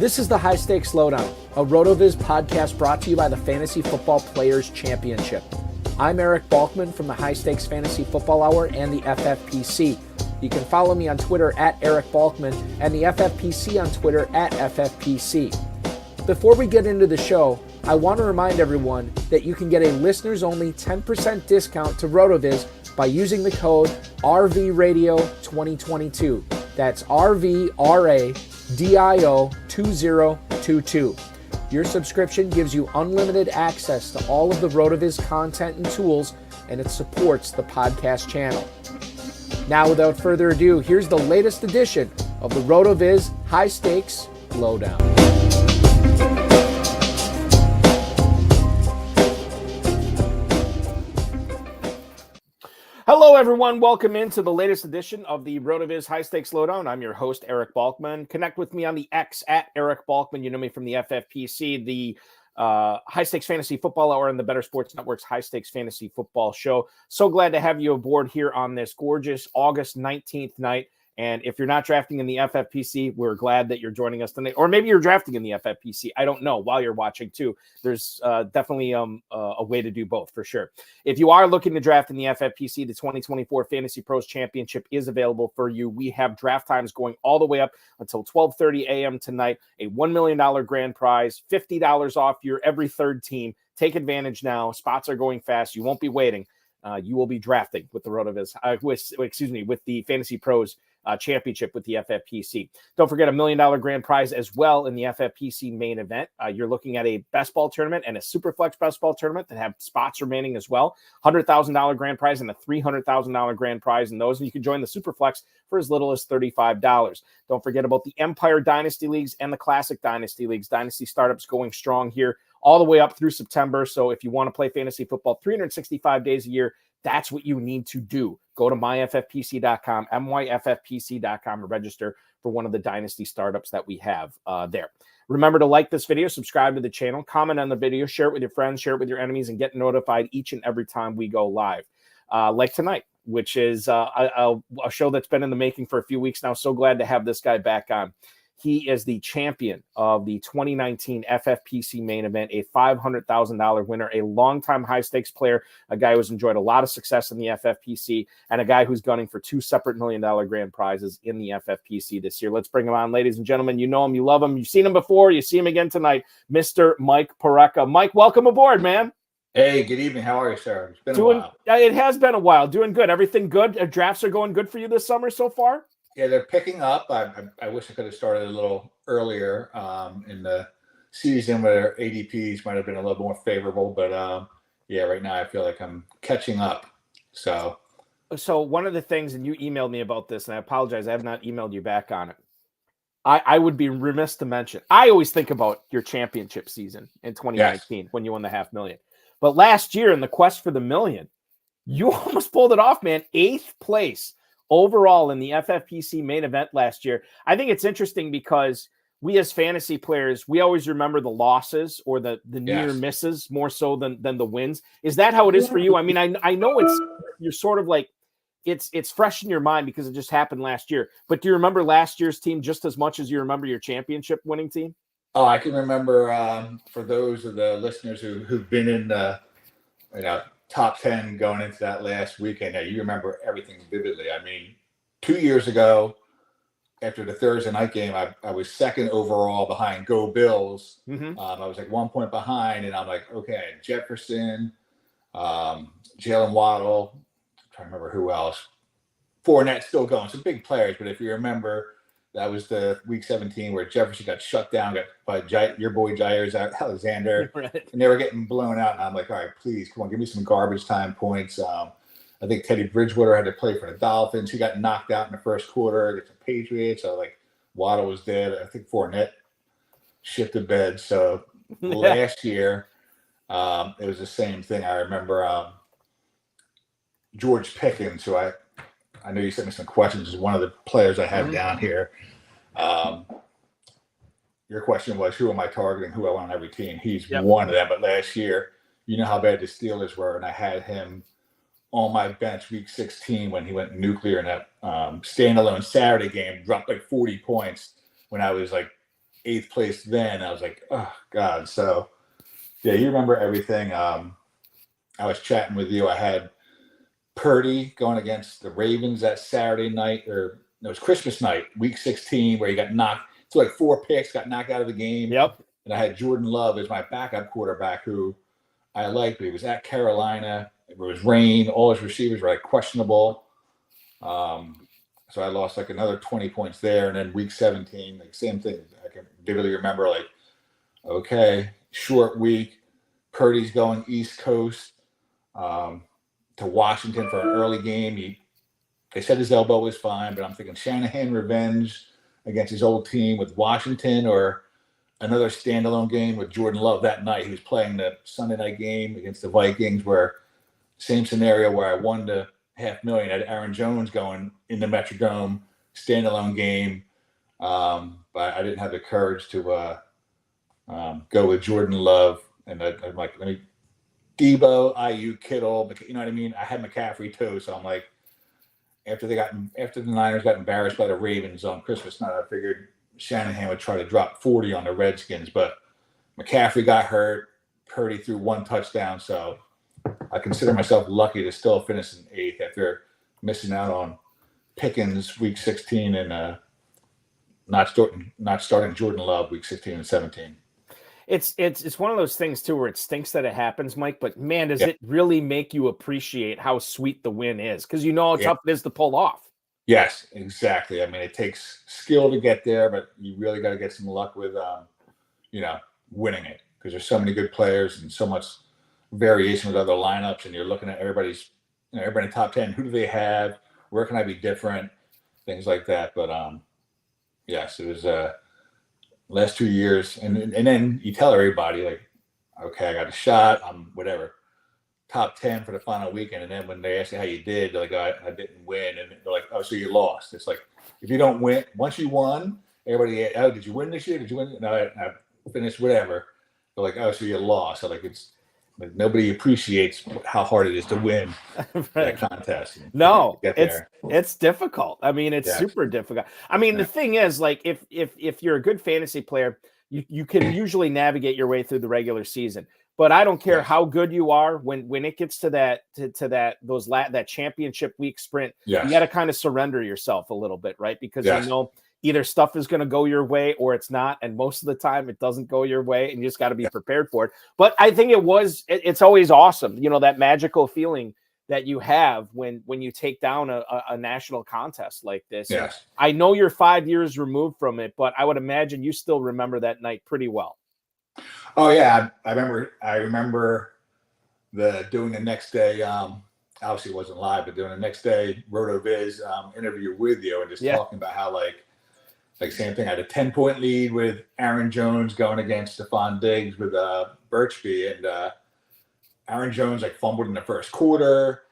This is the High-Stakes Lowdown, a RotoViz podcast brought to you by the Fantasy Football Players Championship. I'm Eric Balkman from the High-Stakes Fantasy Football Hour and the FFPC. You can follow me on Twitter at Eric Balkman and the FFPC on Twitter at FFPC. Before we get into the show, I want to remind everyone that you can get a listeners-only 10% discount to RotoViz by using the code RVRadio2022. That's RVRADIO2022. Your subscription gives you unlimited access to all of the RotoViz content and tools, and it supports the podcast channel. Now, without further ado, here's the latest edition of the RotoViz High-Stakes Lowdown. Hello, everyone. Welcome into the latest edition of the RotoViz High-Stakes Lowdown. I'm your host, Eric Balkman. Connect with me on the X at Eric Balkman. You know me from the FFPC, the High-Stakes Fantasy Football Hour, and the Better Sports Network's High-Stakes Fantasy Football Show. So glad to have you aboard here on this gorgeous August 19th night. And if you're not drafting in the FFPC, we're glad that you're joining us tonight. Or maybe you're drafting in the FFPC. I don't know. While you're watching, too, there's definitely a way to do both, for sure. If you are looking to draft in the FFPC, the 2024 FantasyPros Championship is available for you. We have draft times going all the way up until 12:30 a.m. tonight. A $1 million grand prize, $50 off your every third team. Take advantage now. Spots are going fast. You won't be waiting. You will be drafting with the RotoViz, with the FantasyPros Championship with the FFPC. Don't forget $1 million grand prize as well in the FFPC Main Event. You're looking at a Best Ball Tournament and a Superflex Best Ball Tournament that have spots remaining as well. $100,000 grand prize and a $300,000 grand prize in those. And you can join the Superflex for as little as $35. Don't forget about the Empire Dynasty Leagues and the Classic Dynasty Leagues. Dynasty startups going strong here all the way up through September. So if you want to play fantasy football 365 days a year, that's what you need to do. Go to myffpc.com, myffpc.com, and register for one of the Dynasty startups that we have there. Remember to like this video, subscribe to the channel, comment on the video, share it with your friends, share it with your enemies, and get notified each and every time we go live. Like tonight, which is a show that's been in the making for a few weeks now. So glad to have this guy back on. He is the champion of the 2019 FFPC Main Event, a $500,000 winner, a longtime high-stakes player, a guy who's enjoyed a lot of success in the FFPC, and a guy who's gunning for two separate $1 million grand prizes in the FFPC this year. Let's bring him on, ladies and gentlemen. You know him, you love him, you've seen him before, you see him again tonight, Mr. Mike Porreca. Mike, welcome aboard, man. Hey, good evening. How are you, sir? It's been a while. It has been a while. Doing good. Everything good? Drafts are going good for you this summer so far? Yeah, they're picking up. I wish I could have started a little earlier in the season where ADPs might have been a little more favorable. But yeah, right now I feel like I'm catching up. So one of the things, and you emailed me about this, and I apologize, I have not emailed you back on it. I would be remiss to mention, I always think about your championship season in 2019 when you won the $500,000. But last year in the quest for the million, you almost pulled it off, man. 8th place overall in the FFPC Main Event last year. I think it's interesting because we as fantasy players, we always remember the losses or the near misses more so than the wins. Is that how it is for you? I mean, I know you're sort of like, it's fresh in your mind because it just happened last year. But do you remember last year's team just as much as you remember your championship winning team? Oh, I can remember for those of the listeners who've been in the top 10 going into that last weekend. Yeah, you remember everything vividly. I mean, 2 years ago, after the Thursday night game, I was second overall behind Go Bills. Mm-hmm. I was like 1 point behind, and I'm like, okay, Jefferson, Jalen Waddle, I'm trying to remember who else. Fournette still going. Some big players, but if you remember, that was the week 17 where Jefferson got shut down by your boy Jair Alexander, right. And they were getting blown out. And I'm like, all right, please, come on, give me some garbage time points. I think Teddy Bridgewater had to play for the Dolphins. He got knocked out in the first quarter against the Patriots. So, like, Waddle was dead. I think Fournette shit the bed. So, last year, it was the same thing. I remember George Pickens, who I know you sent me some questions, is one of the players I have down here. Your question was, who am I targeting? Who I want on every team? He's one of them. But last year, you know how bad the Steelers were, and I had him on my bench week 16 when he went nuclear in that standalone Saturday game, dropped like 40 points when I was like 8th place then. I was like, oh God. So yeah, you remember everything. I was chatting with you. I had Purdy going against the Ravens that Saturday night, or no, it was Christmas night, week 16, where he got knocked. It's like 4 picks, got knocked out of the game. Yep. And I had Jordan Love as my backup quarterback, who I liked, but he was at Carolina. It was rain. All his receivers were like questionable. So I lost like another 20 points there. And then week 17, like same thing. I can vividly remember, like, okay, short week. Purdy's going East Coast to Washington for an early game. They said his elbow was fine, but I'm thinking Shanahan revenge against his old team with Washington, or another standalone game with Jordan Love that night. He was playing the Sunday night game against the Vikings, where same scenario where I won the $500,000. I had Aaron Jones going in the Metrodome, standalone game. But I didn't have the courage to go with Jordan Love. And I'm like, Debo, IU, Kittle, you know what I mean? I had McCaffrey too. So I'm like, after the Niners got embarrassed by the Ravens on Christmas night, I figured Shanahan would try to drop 40 on the Redskins, but McCaffrey got hurt. Purdy threw 1 touchdown. So I consider myself lucky to still finish in 8th after missing out on Pickens week 16 and not starting Jordan Love week 16 and 17. It's one of those things too where it stinks that it happens, Mike. But man, does it really make you appreciate how sweet the win is, because you know how tough it is to pull off. Yes, exactly. I mean, it takes skill to get there, but you really got to get some luck with, winning it, because there's so many good players and so much variation with other lineups, and you're looking at everybody in top 10. Who do they have? Where can I be different? Things like that. But yes, it was last 2 years, and then you tell everybody, like, okay, I got a shot. I'm whatever, top 10 for the final weekend. And then when they ask you how you did, they're like, I didn't win. And they're like, oh, so you lost. It's like, if you don't win, once you won, everybody, oh, did you win this year? Did you win? No, I finished whatever. They're like, oh, so you lost. So like, it's like nobody appreciates how hard it is to win that contest. No, it's difficult. I mean, it's super difficult. I mean, the thing is, like, if you're a good fantasy player, you can usually navigate your way through the regular season. But I don't care how good you are, when it gets to that championship week sprint, you got to kind of surrender yourself a little bit, right? Because you know either stuff is going to go your way or it's not, and most of the time it doesn't go your way, and you just got to be prepared for it. But I think it's always awesome, that magical feeling that you have when you take down a national contest like this. Yes. I know you're 5 years removed from it, but I would imagine you still remember that night pretty well. Oh yeah, I remember doing the next day. Obviously, it wasn't live, but doing the next day RotoViz interview with you, and just talking about how like same thing. I had a 10-point lead with Aaron Jones going against Stefon Diggs with Birchby, and Aaron Jones like fumbled in the first quarter.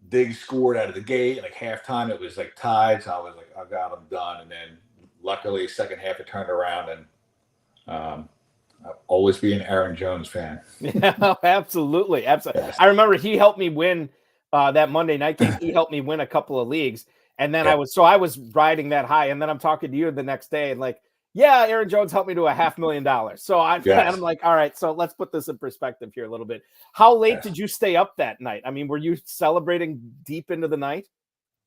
Diggs scored out of the gate. Like halftime, it was like tied. So I was like, oh God, I'm done. And then luckily, second half it turned around, and I'll always be an Aaron Jones fan. Yeah, absolutely. Yes. I remember he helped me win that Monday night game. He helped me win a couple of leagues. And then I was riding that high. And then I'm talking to you the next day and like, yeah, Aaron Jones helped me to $500,000. So I'm like, all right, so let's put this in perspective here a little bit. How late did you stay up that night? I mean, were you celebrating deep into the night?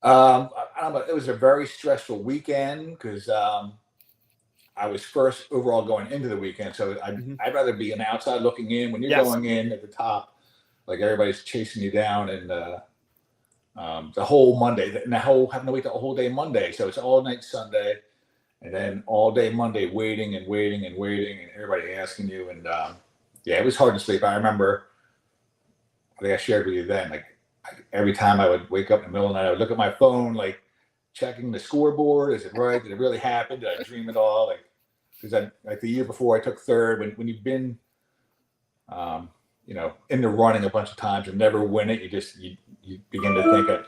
I don't know. It was a very stressful weekend because I was first overall going into the weekend. So I'd rather be an outside looking in. When you're going in at the top, like everybody's chasing you down, and the whole Monday, having to wait the whole day Monday. So it's all night Sunday, and then all day Monday waiting, and everybody asking you. And it was hard to sleep. I remember, I think I shared with you then, like every time I would wake up in the middle of the night, I would look at my phone, like checking the scoreboard. Is it right? Did it really happen? Did I dream it all? Like, because like the year before I took third, when you've been, in the running a bunch of times and never win it, you begin to think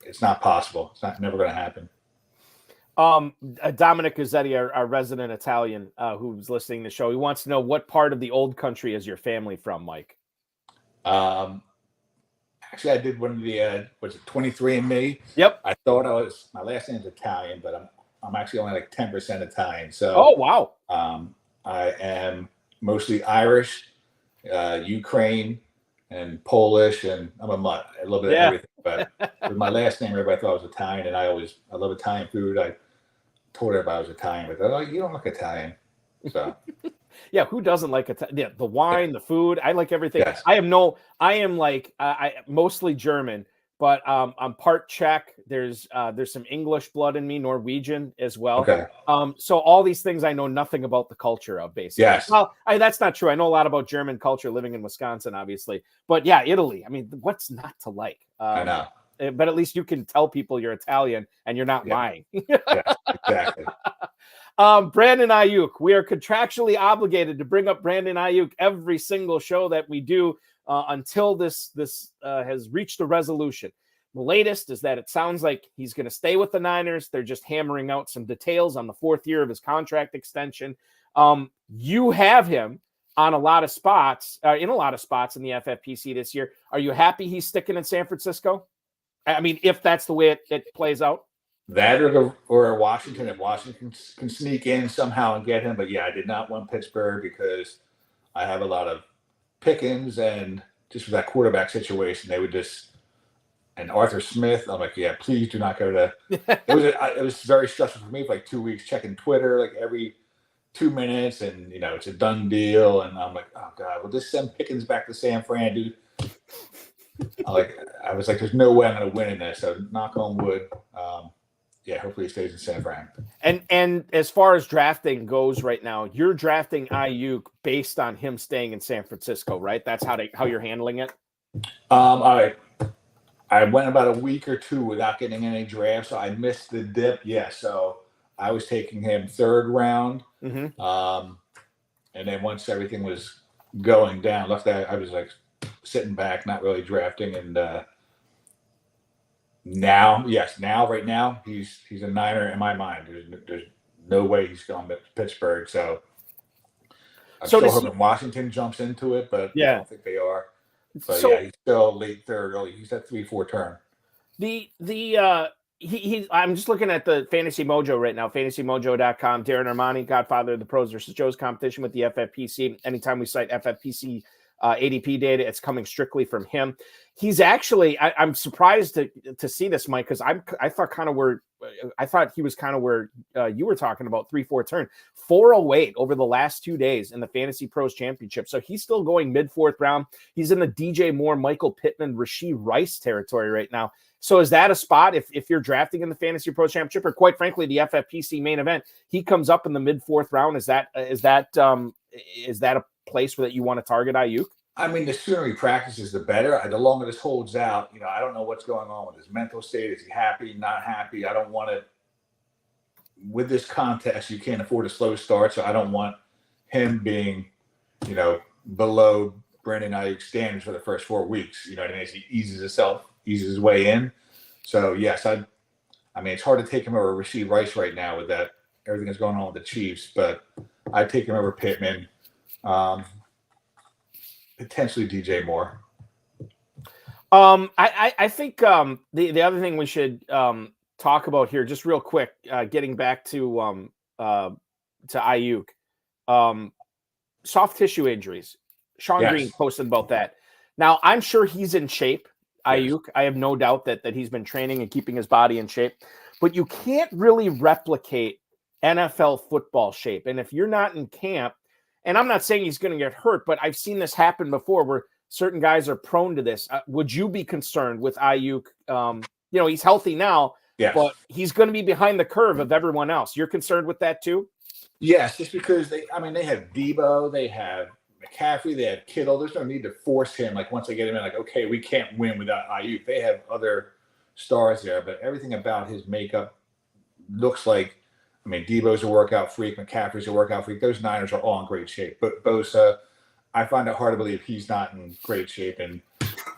it's not possible. It's never going to happen. Dominic Guzzetti, our resident Italian, who's listening to the show, he wants to know, what part of the old country is your family from, Mike? Actually, I did one of the, 23andMe? Yep. I thought my last name's Italian, but I'm actually only like 10% Italian. So Oh, wow. I am mostly Irish, Ukraine, and Polish, and I'm a mutt. A little bit of everything. But with my last name, everybody thought I was Italian, and I love Italian food. I told everybody I was Italian, but they're like, you don't look Italian. So yeah, who doesn't like it? Yeah, the wine, the food. I like everything. Yes. I am like I mostly German, but I'm part Czech. There's some English blood in me, Norwegian as well. Okay. So all these things I know nothing about the culture of, basically. Yes. Well, that's not true. I know a lot about German culture living in Wisconsin, obviously. But yeah, Italy. I mean, what's not to like? I know. But at least you can tell people you're Italian and you're not lying. Yeah, exactly. Brandon Ayuk. We are contractually obligated to bring up Brandon Ayuk every single show that we do until this has reached a resolution. The latest is that it sounds like he's going to stay with the Niners. They're just hammering out some details on the 4th year of his contract extension. You have him on a lot of spots, in the FFPC this year. Are you happy he's sticking in San Francisco? I mean, if that's the way it plays out. That or Washington, if Washington can sneak in somehow and get him. But yeah, I did not want Pittsburgh because I have a lot of Pickins, and just for that quarterback situation, they would just, and Arthur Smith, I'm like, yeah, please do not go to. It was very stressful for me for like 2 weeks, checking Twitter like every 2 minutes, and it's a done deal, and I'm like, oh god, well just send Pickens back to San Fran, dude. I was like, there's no way I'm going to win in this. So knock on wood. Yeah, hopefully he stays in San Fran. And as far as drafting goes right now, you're drafting Ayuk based on him staying in San Francisco, right? That's how you're handling it. I went about a week or two without getting any drafts, so I missed the dip. Yeah, so I was taking him 3rd round, and then once everything was going down, I was like sitting back, not really drafting, and right now he's a Niner in my mind. There's no way he's going to Pittsburgh. So I'm still hoping Washington jumps into it, but I don't think they are. So he's still late 3rd, early. He's at 3-4 turn. I'm just looking at the Fantasy Mojo right now, fantasymojo.com. Darren Armani, Godfather of the Pros versus Joe's competition with the FFPC. Anytime we cite FFPC ADP data, it's coming strictly from him. He's actually, I'm surprised to see this, Mike, because I thought he was kind of where you were talking about 3-4 turn, 408 over the last 2 days in the Fantasy Pros Championship. So he's still going mid-4th round. He's in the DJ Moore, Michael Pittman, Rashee Rice territory right now. So is that a spot if you're drafting in the Fantasy Pros Championship, or quite frankly the FFPC main event? He comes up in the mid-4th round. Is that a place where that you want to target Ayuk? I mean, the sooner he practices, the better. The longer this holds out, I don't know what's going on with his mental state. Is he happy, not happy? I don't want to. With this contest, you can't afford a slow start, so I don't want him being, below Brandon Ayuk's standards for the first 4 weeks. You know what I mean? As he eases his way in. So yes, I mean, it's hard to take him over Rashee Rice right now with that everything that's going on with the Chiefs, but I'd take him over Pittman. Potentially DJ Moore. I think the other thing we should talk about here, just real quick, getting back to Ayuk, soft tissue injuries. Sean Green posted about that. Now I'm sure he's in shape. Ayuk, I have no doubt that he's been training and keeping his body in shape, but you can't really replicate NFL football shape. And if you're not in camp, and I'm not saying he's going to get hurt, but I've seen this happen before where certain guys are prone to this. Would you be concerned with Ayuk? He's healthy now, but he's going to be behind the curve of everyone else. You're concerned with that too? Yes, just because they have Debo, they have McCaffrey, they have Kittle. There's no need to force him. Like once they get him in, like, okay, we can't win without Ayuk. They have other stars there, but everything about his makeup looks like, Debo's a workout freak. McCaffrey's a workout freak. Those Niners are all in great shape. But Bosa, I find it hard to believe he's not in great shape. And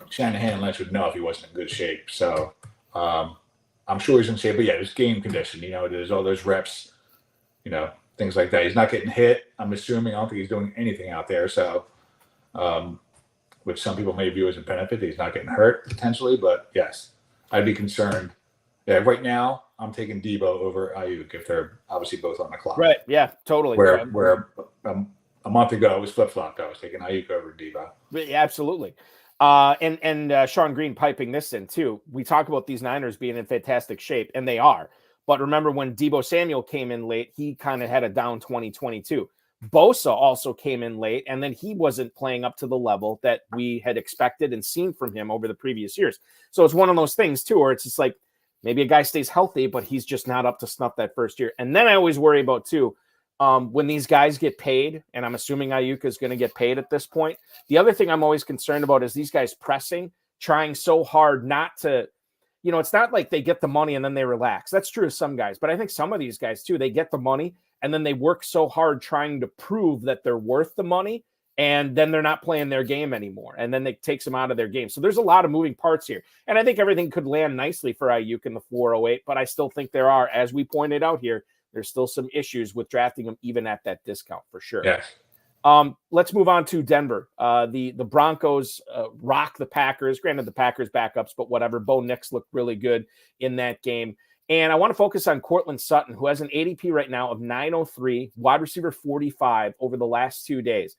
Shanahan and Lynch would know if he wasn't in good shape. So I'm sure he's in shape. But, there's game condition. There's all those reps, things like that. He's not getting hit, I'm assuming. I don't think he's doing anything out there. So, which some people may view as a benefit. He's not getting hurt, potentially. But, yes, I'd be concerned. Yeah, right now, I'm taking Debo over Ayuk if they're obviously both on the clock. Right. Yeah, totally. Where a month ago it was flip-flopped. I was taking Ayuk over Debo. Yeah, absolutely. And Sean Green piping this in too. We talk about these Niners being in fantastic shape, and they are. But remember when Deebo Samuel came in late, he kind of had a down 2022. Bosa also came in late, and then he wasn't playing up to the level that we had expected and seen from him over the previous years. So it's one of those things too, where it's just like maybe a guy stays healthy, but he's just not up to snuff that first year. And then I always worry about too, when these guys get paid, and I'm assuming Ayuk is going to get paid at this point. The other thing I'm always concerned about is these guys pressing, trying so hard not to, it's not like they get the money and then they relax. That's true of some guys, but I think some of these guys too, they get the money and then they work so hard trying to prove that they're worth the money, and then they're not playing their game anymore, and then it takes them out of their game. So there's a lot of moving parts here, and I think everything could land nicely for Ayuk in the 408, but I still think there are, as we pointed out here, there's still some issues with drafting him even at that discount for sure. Yes. Let's move on to Denver. The Broncos rock the Packers. Granted, the Packers backups, but whatever. Bo Nix looked really good in that game. And I want to focus on Courtland Sutton, who has an ADP right now of 903, wide receiver 45 over the last 2 days.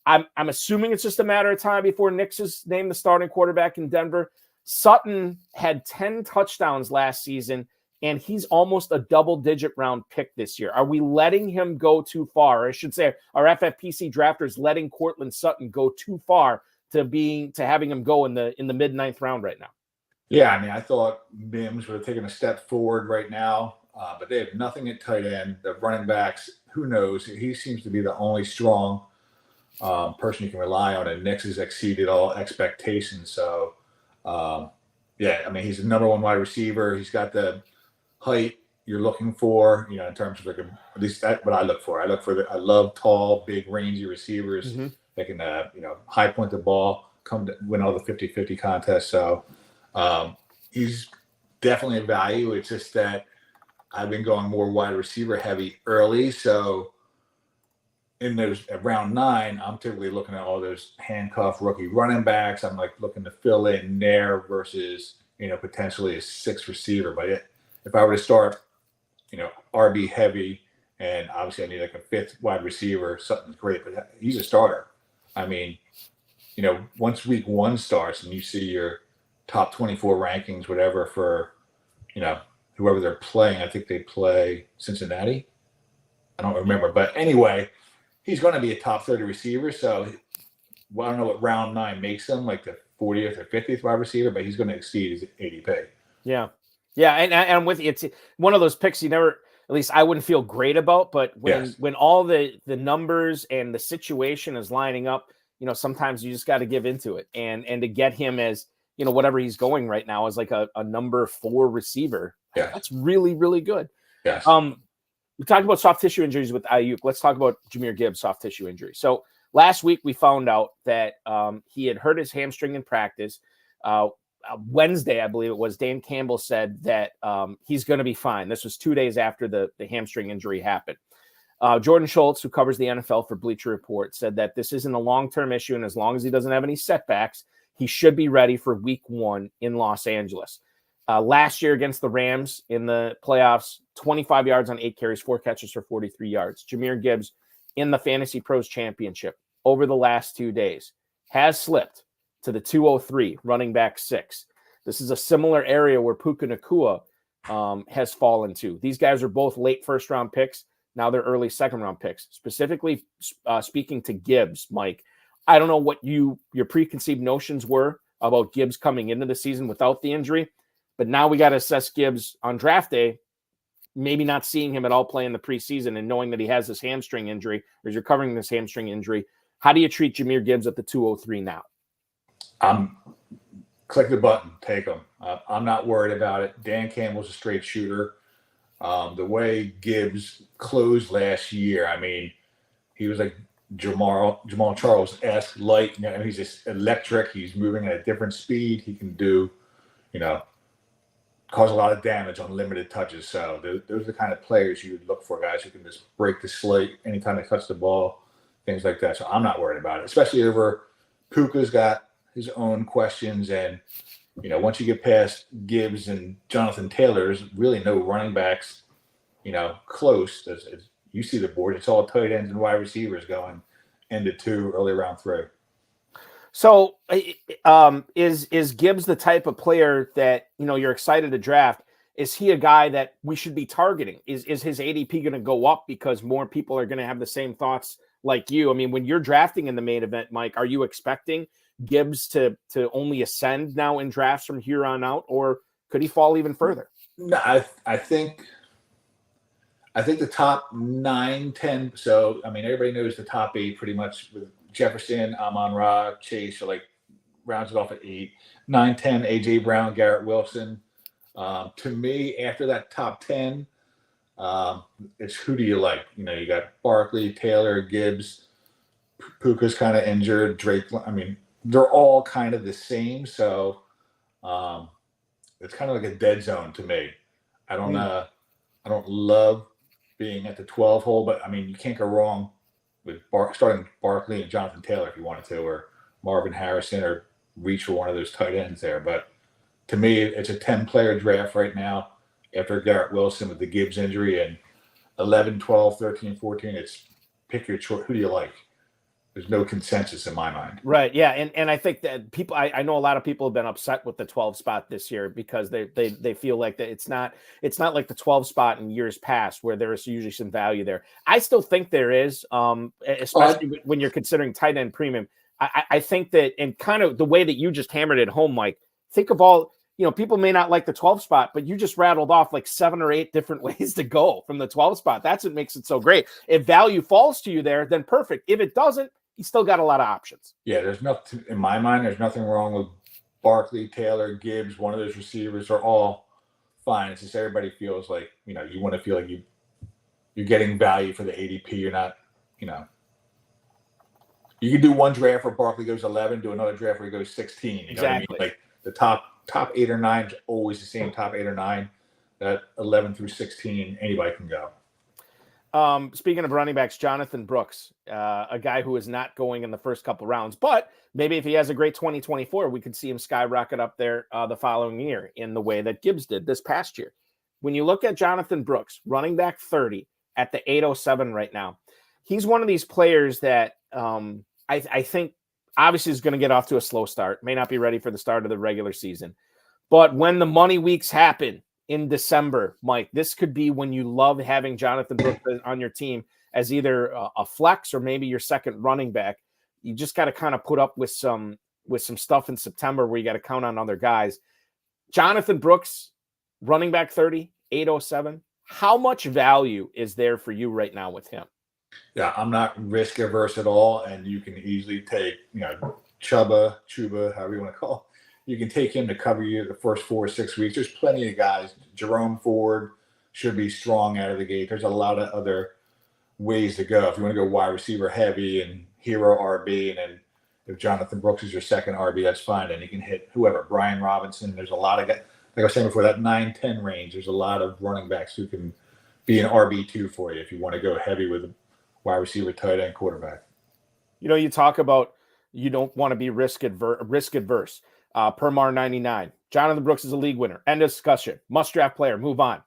I'm assuming it's just a matter of time before Nix is named the starting quarterback in Denver. Sutton had 10 touchdowns last season, and he's almost a double-digit round pick this year. Are we letting him go too far? Or I should say, our FFPC drafters letting Courtland Sutton go too far to having him go in the mid-ninth round right now? Yeah, I mean, I thought Mims would have taken a step forward right now, but they have nothing at tight end. The running backs, who knows? He seems to be the only strong person you can rely on, and Nix has exceeded all expectations. So, yeah, I mean, he's the number one wide receiver. He's got the height you're looking for, in terms of at least that's what I look for. I love tall, big, rangy receivers that can, high point the ball, come to win all the 50-50 contests. So he's definitely a value. It's just that I've been going more wide receiver heavy early. So in those at round 9, I'm typically looking at all those handcuff rookie running backs. I'm like looking to fill in there versus, potentially a 6th receiver. But if I were to start, RB heavy, and obviously I need like a 5th wide receiver, something's great, but he's a starter. I mean, once week 1 starts and you see your top 24 rankings, whatever, for, whoever they're playing, I think they play Cincinnati. I don't remember. But anyway, he's going to be a top 30 receiver. So I don't know what round 9 makes him, like the 40th or 50th wide receiver, but he's going to exceed his ADP. Yeah. Yeah. And I'm with you. It's one of those picks you never, at least I wouldn't feel great about, but when all the numbers and the situation is lining up, sometimes you just got to give into it, and to get him as, whatever he's going right now is like a number 4 receiver. Yeah. That's really, really good. Yes. We talked about soft tissue injuries with Ayuk. Let's talk about Jahmyr Gibbs' soft tissue injury. So last week we found out that he had hurt his hamstring in practice. Wednesday, I believe it was, Dan Campbell said that he's going to be fine. This was 2 days after the hamstring injury happened. Jordan Schultz, who covers the NFL for Bleacher Report, said that this isn't a long-term issue, and as long as he doesn't have any setbacks, he should be ready for week 1 in Los Angeles. Last year against the Rams in the playoffs, 25 yards on 8 carries, 4 catches for 43 yards. Jahmyr Gibbs in the FantasyPros Championship over the last 2 days has slipped to the 203, running back 6. This is a similar area where Puka Nacua has fallen to. These guys are both late first-round picks. Now they're early second-round picks. Specifically speaking to Gibbs, Mike, I don't know what your preconceived notions were about Gibbs coming into the season without the injury, but now we got to assess Gibbs on draft day, maybe not seeing him at all play in the preseason and knowing that he has this hamstring injury, or is recovering this hamstring injury. How do you treat Jahmyr Gibbs at the 203 now? Click the button, take him. I'm not worried about it. Dan Campbell's a straight shooter. The way Gibbs closed last year, I mean, he was like Jamal Charles-esque light. He's just electric. He's moving at a different speed. He can do, cause a lot of damage on limited touches. So those are the kind of players you would look for, guys who can just break the slate anytime they touch the ball, things like that. So I'm not worried about it, especially over Puka's got his own questions, and once you get past Gibbs and Jonathan Taylor, there's really no running backs, close. As you see the board, it's all tight ends and wide receivers going into 2, early round 3. So is Gibbs the type of player that, you're excited to draft? Is he a guy that we should be targeting? Is his ADP going to go up because more people are going to have the same thoughts like you? I mean, when you're drafting in the main event, Mike, are you expecting Gibbs to only ascend now in drafts from here on out, or could he fall even further? No, I think the top 9, 10. So, I mean, everybody knows the top 8 pretty much with Jefferson, Amon-Ra, Chase, so like rounds it off at 8, 9, 10, AJ Brown, Garrett Wilson. To me, after that top 10, it's who do you like? You got Barkley, Taylor, Gibbs, Puka's kind of injured, Drake. I mean, they're all kind of the same. So it's kind of like a dead zone to me. I don't love being at the 12 hole, but I mean, you can't go wrong with starting Barkley and Jonathan Taylor if you wanted to, or Marvin Harrison, or reach for one of those tight ends there. But to me, it's a 10-player draft right now after Garrett Wilson with the Gibbs injury, and 11, 12, 13, 14. It's pick your choice. Who do you like? There's no consensus in my mind. Right. Yeah. And I think that people, I know a lot of people have been upset with the 12 spot this year because they feel like that it's not like the 12 spot in years past where there's usually some value there. I still think there is, especially when you're considering tight end premium. I think that, and kind of the way that you just hammered it home, Mike, think of all, people may not like the 12 spot, but you just rattled off like 7 or 8 different ways to go from the 12 spot. That's what makes it so great. If value falls to you there, then perfect. If it doesn't, you still got a lot of options. Yeah, there's nothing in my mind. There's nothing wrong with Barkley, Taylor, Gibbs. One of those receivers are all fine. It's just everybody feels like you want to feel like you're getting value for the ADP. You're not, you can do one draft where Barkley goes 11, do another draft where he goes 16. You know what I mean? Like the top 8 or 9 is always the same top 8 or 9. That 11 through 16, anybody can go. Speaking of running backs, Jonathan Brooks, a guy who is not going in the first couple rounds, but maybe if he has a great 2024, we could see him skyrocket up there the following year in the way that Gibbs did this past year. When you look at Jonathan Brooks, running back 30 at the 807 right now, he's one of these players that I think obviously is going to get off to a slow start, may not be ready for the start of the regular season. But when the money weeks happen in December, Mike, this could be when you love having Jonathan Brooks on your team as either a flex or maybe your second running back. You just got to kind of put up with some stuff in September where you got to count on other guys. Jonathan Brooks, running back 30, 807. How much value is there for you right now with him? Yeah, I'm not risk averse at all, and you can easily take, Chuba, however you want to call it. You can take him to cover you the first 4 or 6 weeks. There's plenty of guys. Jerome Ford should be strong out of the gate. There's a lot of other ways to go. If you want to go wide receiver heavy and hero RB, and then if Jonathan Brooks is your second RB, that's fine. And you can hit whoever, Brian Robinson. There's a lot of guys. Like I was saying before, that 9-10 range, there's a lot of running backs who can be an RB2 for you if you want to go heavy with a wide receiver, tight end, quarterback. You talk about you don't want to be risk adverse. Permar 99. Jonathan Brooks is a league winner. End of discussion. Must draft player. Move on.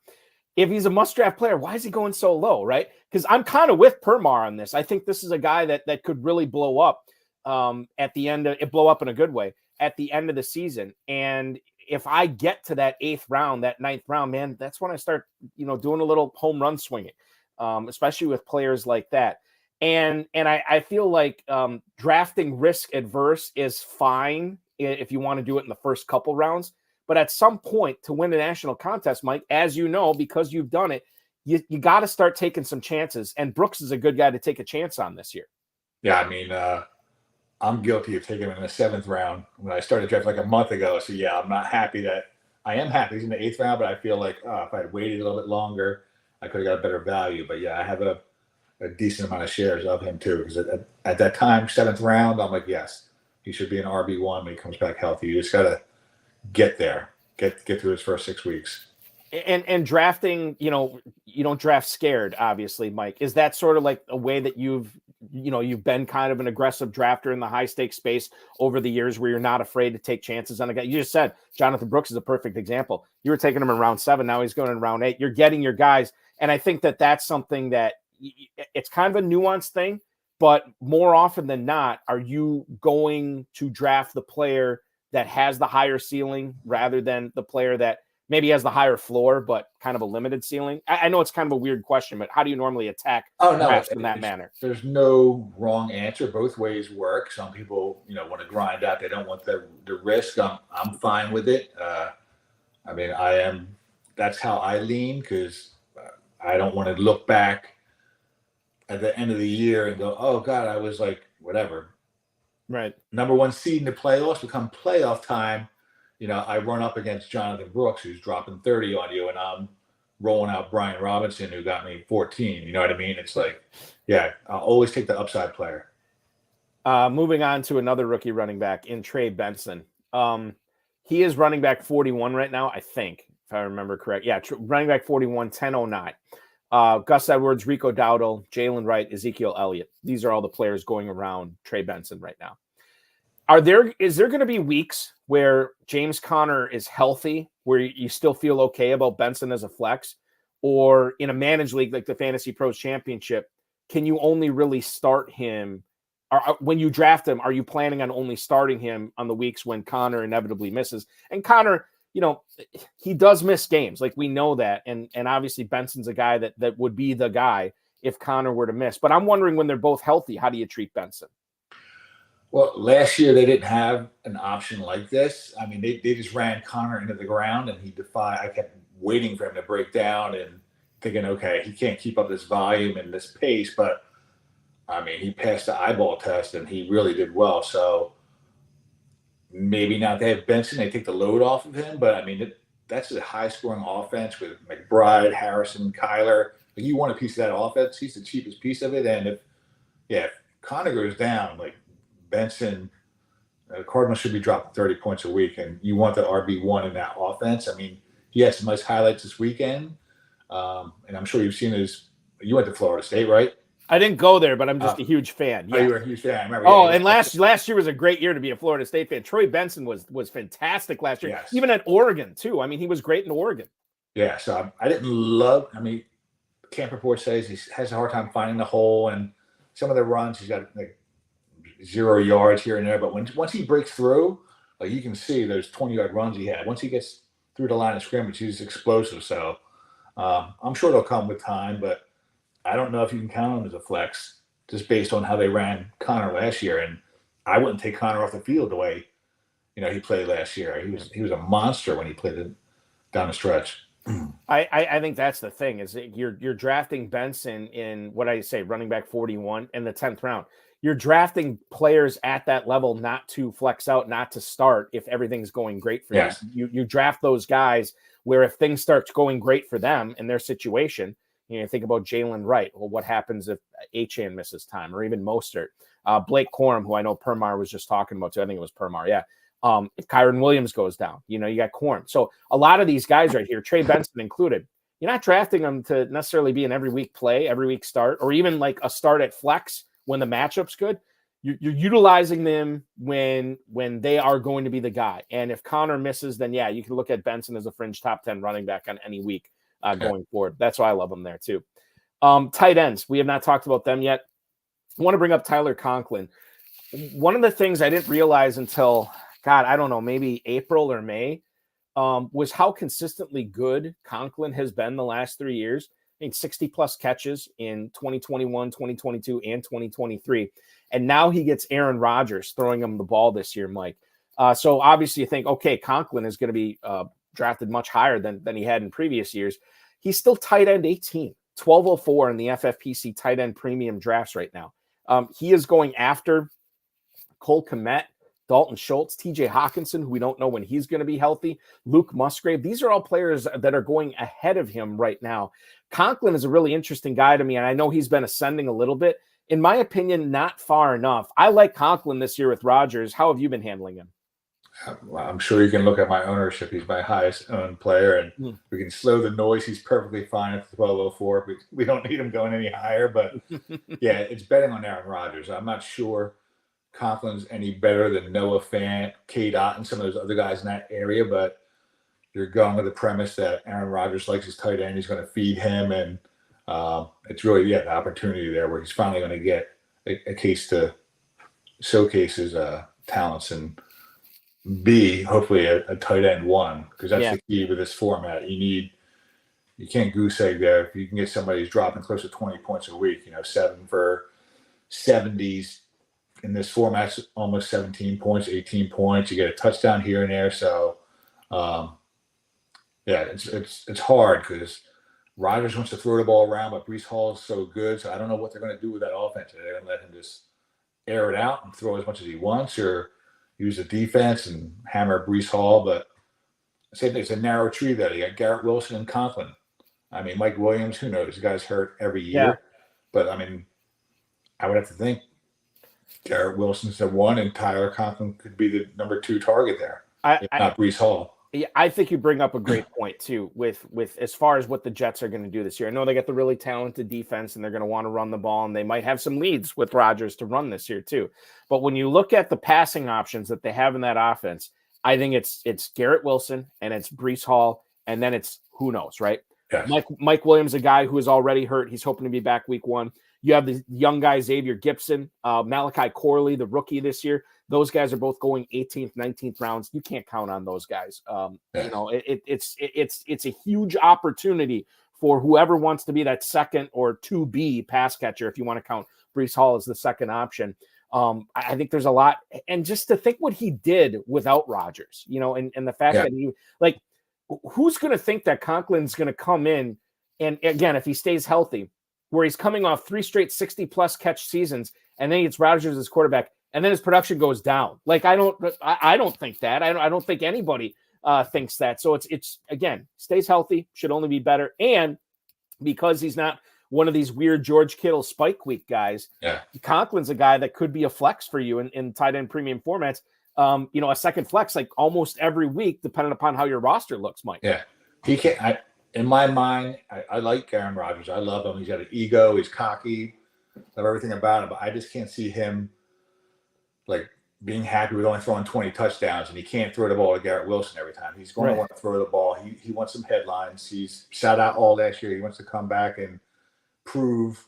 If he's a must draft player, why is he going so low, right? Because I'm kind of with Permar on this. I think this is a guy that could really blow up at the end of it, blow up in a good way at the end of the season. And if I get to that 8th round, that 9th round, man, that's when I start, doing a little home run swinging, especially with players like that. And I feel like drafting risk adverse is fine if you want to do it in the first couple rounds. But at some point to win a national contest, Mike, as you know, because you've done it, you got to start taking some chances. And Brooks is a good guy to take a chance on this year. Yeah, I mean, I'm guilty of taking him in the 7th round when I started drafting like a month ago. So, yeah, I'm not happy that – I am happy he's in the 8th round, but I feel like if I had waited a little bit longer, I could have got a better value. But, yeah, I have a decent amount of shares of him too, because at that time, 7th round, I'm like, yes, he should be an RB1 when he comes back healthy. You just got to get there, get through his first 6 weeks. And drafting, you don't draft scared, obviously, Mike. Is that sort of like a way that you've been kind of an aggressive drafter in the high stakes space over the years, where you're not afraid to take chances on a guy? You just said Jonathan Brooks is a perfect example. You were taking him in round 7. Now he's going in round 8. You're getting your guys. And I think that that's something that it's kind of a nuanced thing, but more often than not, are you going to draft the player that has the higher ceiling rather than the player that maybe has the higher floor, but kind of a limited ceiling? I know it's kind of a weird question, but how do you normally attack drafts in that manner? There's no wrong answer. Both ways work. Some people, want to grind out. They don't want the risk. I'm fine with it. That's how I lean, because I don't want to look back at the end of the year and go, oh God, I was like, whatever. Right. Number 1 seed in the playoffs. Become playoff time, I run up against Jonathan Brooks, who's dropping 30 on you, and I'm rolling out Brian Robinson, who got me 14. You know what I mean? It's like, yeah, I'll always take the upside player. Moving on to another rookie running back in Trey Benson. He is running back 41 right now, I think, if I remember correct. Yeah, running back 41, 10.09. Gus Edwards, Rico Dowdle, Jalen Wright, Ezekiel Elliott. These are all the players going around Trey Benson right now. Is there going to be weeks where James Conner is healthy, where you still feel okay about Benson as a flex? Or in a managed league like the FantasyPros Championship, can you only really start him? Or when you draft him, are you planning on only starting him on the weeks when Conner inevitably misses? And Conner, he does miss games. Like, we know that. And obviously Benson's a guy that would be the guy if Conner were to miss. But I'm wondering, when they're both healthy, how do you treat Benson? Well, last year they didn't have an option like this. I mean, they just ran Conner into the ground, and I kept waiting for him to break down and thinking, okay, he can't keep up this volume and this pace. But, I mean, he passed the eyeball test, and he really did well. So maybe now they have Benson, they take the load off of him. But, I mean, that's a high-scoring offense with McBride, Harrison, Kyler. Like, you want a piece of that offense. He's the cheapest piece of it. And if Conner goes down, like, Benson, the Cardinals should be dropping 30 points a week, and you want the RB1 in that offense. I mean, he had some nice highlights this weekend, and I'm sure you've seen you went to Florida State, right? I didn't go there, but I'm just a huge fan. Yeah. Oh, you were a huge fan. I remember. Oh, and last year was a great year to be a Florida State fan. Troy Benson was fantastic last year, yes. Even at Oregon too. I mean, he was great in Oregon. Yeah, so I didn't love. I mean, camp report says he has a hard time finding the hole, and some of the runs he's got like 0 yards here and there. But once he breaks through, like, you can see those 20-yard runs he had. Once he gets through the line of scrimmage, he's explosive. So I'm sure they'll come with time, but I don't know if you can count him as a flex just based on how they ran Conner last year. And I wouldn't take Conner off the field the way he played last year. He was a monster when he played down the stretch. I think that's the thing, is that you're drafting Benson in, what I say, running back 41 in the 10th round. You're drafting players at that level not to flex out, not to start if everything's going great for yes. you. You draft those guys where if things start going great for them in their situation, think about Jalen Wright. Well, what happens if Achane misses time, or even Mostert? Blake Corum, who I know Permar was just talking about too. I think it was Permar, yeah. If Kyron Williams goes down, you got Corum. So a lot of these guys right here, Trey Benson included, you're not drafting them to necessarily be an every week play, every week start, or even like a start at flex when the matchup's good. You're utilizing them when they are going to be the guy. And if Conner misses, then yeah, you can look at Benson as a fringe top 10 running back on any week going forward. That's why I love him there too. Tight ends, we have not talked about them yet. I want to bring up Tyler Conklin. One of the things I didn't realize until, God, I don't know, maybe April or May, was how consistently good Conklin has been the last 3 years. I mean, 60-plus catches in 2021, 2022, and 2023. And now he gets Aaron Rodgers throwing him the ball this year, Mike. So obviously you think, okay, Conklin is going to be drafted much higher than he had in previous years. He's still tight end 18, 1204 in the FFPC tight end premium drafts right now. He is going after Cole Kmet, Dalton Schultz, TJ Hawkinson, who we don't know when he's going to be healthy, Luke Musgrave. These are all players that are going ahead of him right now. Conklin is a really interesting guy to me, and I know he's been ascending a little bit. In my opinion, not far enough. I like Conklin this year with Rodgers. How have you been handling him? I'm sure you can look at my ownership. He's my highest owned player, and we can slow the noise. He's perfectly fine at the 1204. We don't need him going any higher. But yeah, it's betting on Aaron Rodgers. I'm not sure Conklin's any better than Noah Fant, K-Dot, and some of those other guys in that area, but you're going with the premise that Aaron Rodgers likes his tight end. He's going to feed him, and it's really the opportunity there where he's finally going to get a case to showcase his talents and be hopefully a tight end one, because that's the key with this format. You can't goose egg there. If you can get somebody who's dropping close to 20 points a week, 7 for 70s in this format, almost 17 points, 18 points. You get a touchdown here and there. So, it's hard because Rodgers wants to throw the ball around, but Breece Hall is so good. So I don't know what they're going to do with that offense. Are they going to let him just air it out and throw as much as he wants, or use the defense and hammer Breece Hall? But same thing, it's a narrow tree there. You got Garrett Wilson and Conlin. I mean, Mike Williams, who knows? The guy's hurt every year. Yeah. But, I mean, I would have to think Garrett Wilson's the one, and Tyler Conklin could be the number 2 target there, not Breece Hall. Yeah, I think you bring up a great point too with as far as what the Jets are going to do this year. I know they got the really talented defense and they're going to want to run the ball, and they might have some leads with Rodgers to run this year too. But when you look at the passing options that they have in that offense, I think it's Garrett Wilson and it's Breece Hall, and then it's who knows, right? Yes. Mike Williams, a guy who is already hurt. He's hoping to be back week 1. You have the young guy, Xavier Gibson, Malachi Corley, the rookie this year. Those guys are both going 18th, 19th rounds. You can't count on those guys. It's a huge opportunity for whoever wants to be that second or 2B pass catcher, if you want to count Breece Hall as the second option. I think there's a lot. And just to think what he did without Rodgers, and the fact that he, like, who's going to think that Conklin's going to come in, and again, if he stays healthy, where he's coming off 3 straight 60-plus catch seasons, and then he gets Rodgers as quarterback, and then his production goes down. Like, I don't think that. I don't think anybody thinks that. So it's again, stays healthy, should only be better. And because he's not one of these weird George Kittle spike week guys, Conklin's a guy that could be a flex for you in tight end premium formats. A second flex like almost every week, depending upon how your roster looks, Mike. Yeah, he can. In my mind, I like Aaron Rodgers. I love him. He's got an ego. He's cocky. I love everything about him. But I just can't see him like being happy with only throwing 20 touchdowns, and he can't throw the ball to Garrett Wilson every time. He's going to want to throw the ball. He wants some headlines. He's sat out all last year. He wants to come back and prove,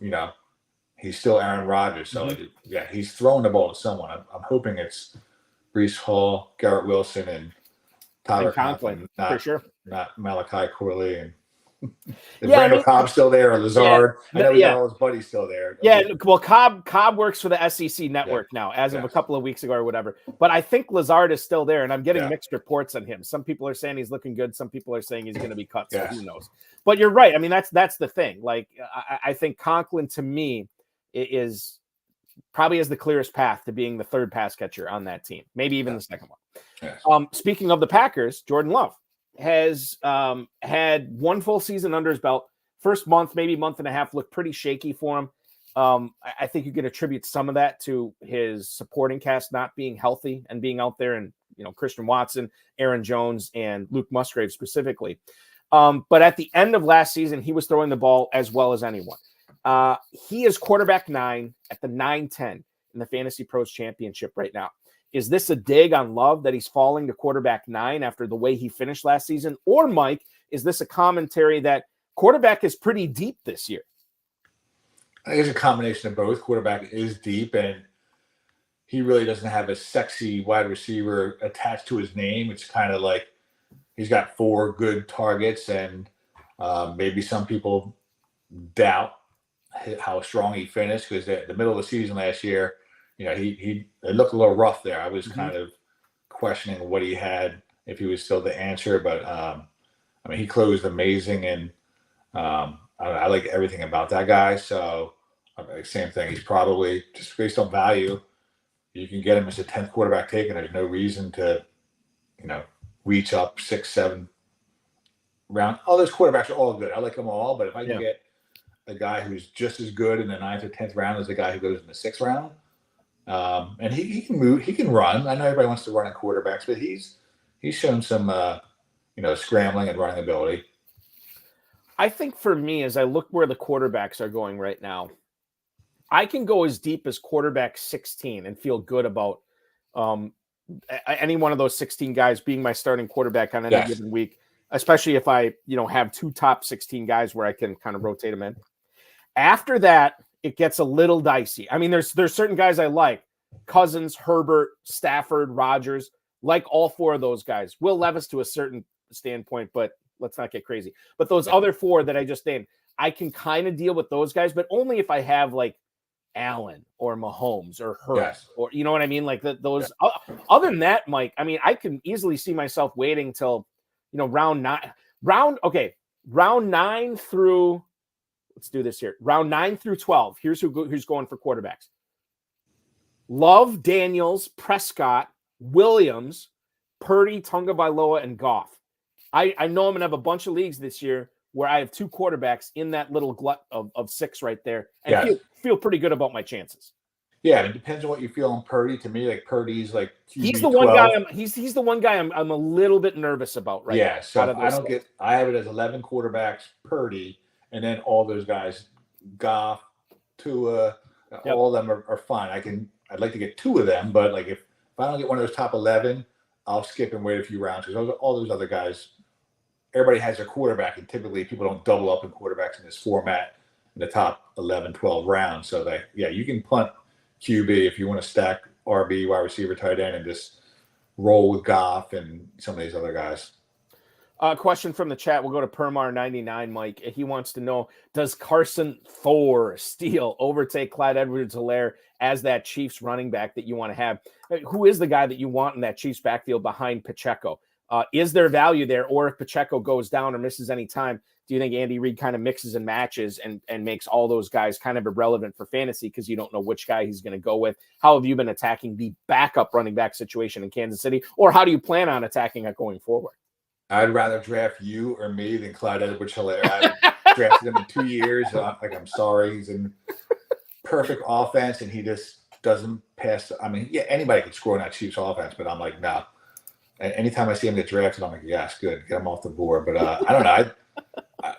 he's still Aaron Rodgers. So, he's throwing the ball to someone. I'm hoping it's Breece Hall, Garrett Wilson, and Tyler Conklin, for sure. Not Malachi Corley. And is Randall Cobb still there, or Lazard? I know he got all his buddies still there. Yeah, well, Cobb works for the SEC network now, as of a couple of weeks ago or whatever. But I think Lazard is still there, and I'm getting mixed reports on him. Some people are saying he's looking good. Some people are saying he's going to be cut. So who knows? But you're right. I mean, that's the thing. Like, I think Conklin, to me, is probably has the clearest path to being the third pass catcher on that team, maybe even the second one. Yes. Speaking of the Packers, Jordan Love has had 1 full season under his belt. First month, maybe month and a half, looked pretty shaky for him. I think you can attribute some of that to his supporting cast not being healthy and being out there, and Christian Watson, Aaron Jones, and Luke Musgrave specifically. But at the end of last season, he was throwing the ball as well as anyone. He is quarterback 9 at the 9-10 in the FantasyPros Championship right now. Is this a dig on Love that he's falling to quarterback 9 after the way he finished last season? Or, Mike, is this a commentary that quarterback is pretty deep this year? I think it's a combination of both. Quarterback is deep, and he really doesn't have a sexy wide receiver attached to his name. It's kind of like he's got 4 good targets, and maybe some people doubt how strong he finished, because at the middle of the season last year, it looked a little rough there. I was kind of questioning what he had, if he was still the answer, but he closed amazing, and I like everything about that guy. So same thing. He's probably, just based on value, you can get him as a 10th quarterback take, and there's no reason to, reach up 6, 7 round. All those quarterbacks are all good. I like them all, but if I can get a guy who's just as good in the 9th or 10th round as the guy who goes in the 6th round, And he can move, he can run. I know everybody wants to run in quarterbacks, but he's shown some scrambling and running ability. I think for me, as I look where the quarterbacks are going right now, I can go as deep as quarterback 16 and feel good about any one of those 16 guys being my starting quarterback on any given week, especially if I, have 2 top 16 guys where I can kind of rotate them in. After that, it gets a little dicey. I mean, there's certain guys I like: Cousins, Herbert, Stafford, Rodgers, like all 4 of those guys. Will Levis to a certain standpoint, but let's not get crazy. But those other 4 that I just named, I can kind of deal with those guys, but only if I have like Allen or Mahomes or Hurts, or you know what I mean? Like those. Other than that, Mike, I mean, I can easily see myself waiting till round 9 through. Let's do this here. Round 9 through 12. Here's who's going for quarterbacks: Love, Daniels, Prescott, Williams, Purdy, Tagovailoa, and Goff. I know I'm gonna have a bunch of leagues this year where I have 2 quarterbacks in that little glut of 6 right there, and feel pretty good about my chances. Yeah, it depends on what you feel on Purdy. To me, like Purdy's like he's the one guy. He's the one guy I'm a little bit nervous about right now. Yeah, so I have it as 11 quarterbacks, Purdy, and then all those guys, Goff, Tua, all of them are fine. I'd like to get 2 of them, but like if I don't get one of those top 11, I'll skip and wait a few rounds because all those other guys. Everybody has their quarterback, and typically people don't double up in quarterbacks in this format in the top 11, 12 rounds. So you can punt QB if you want to stack RB, wide receiver, tight end, and just roll with Goff and some of these other guys. Question from the chat. We'll go to Permar99, Mike. He wants to know, does Carson Thor Steele overtake Clyde Edwards-Helaire as that Chiefs running back that you want to have? Who is the guy that you want in that Chiefs backfield behind Pacheco? Is there value there? Or if Pacheco goes down or misses any time, do you think Andy Reid kind of mixes and matches and makes all those guys kind of irrelevant for fantasy because you don't know which guy he's going to go with? How have you been attacking the backup running back situation in Kansas City? Or how do you plan on attacking it going forward? I'd rather draft you or me than Clyde Edwards-Helaire. I haven't drafted him in 2 years. I'm sorry. He's in perfect offense, and he just doesn't pass. I mean, anybody could score in that Chiefs offense, but I'm like, no. Anytime I see him get drafted, I'm like, yes, good, get him off the board. But I don't know.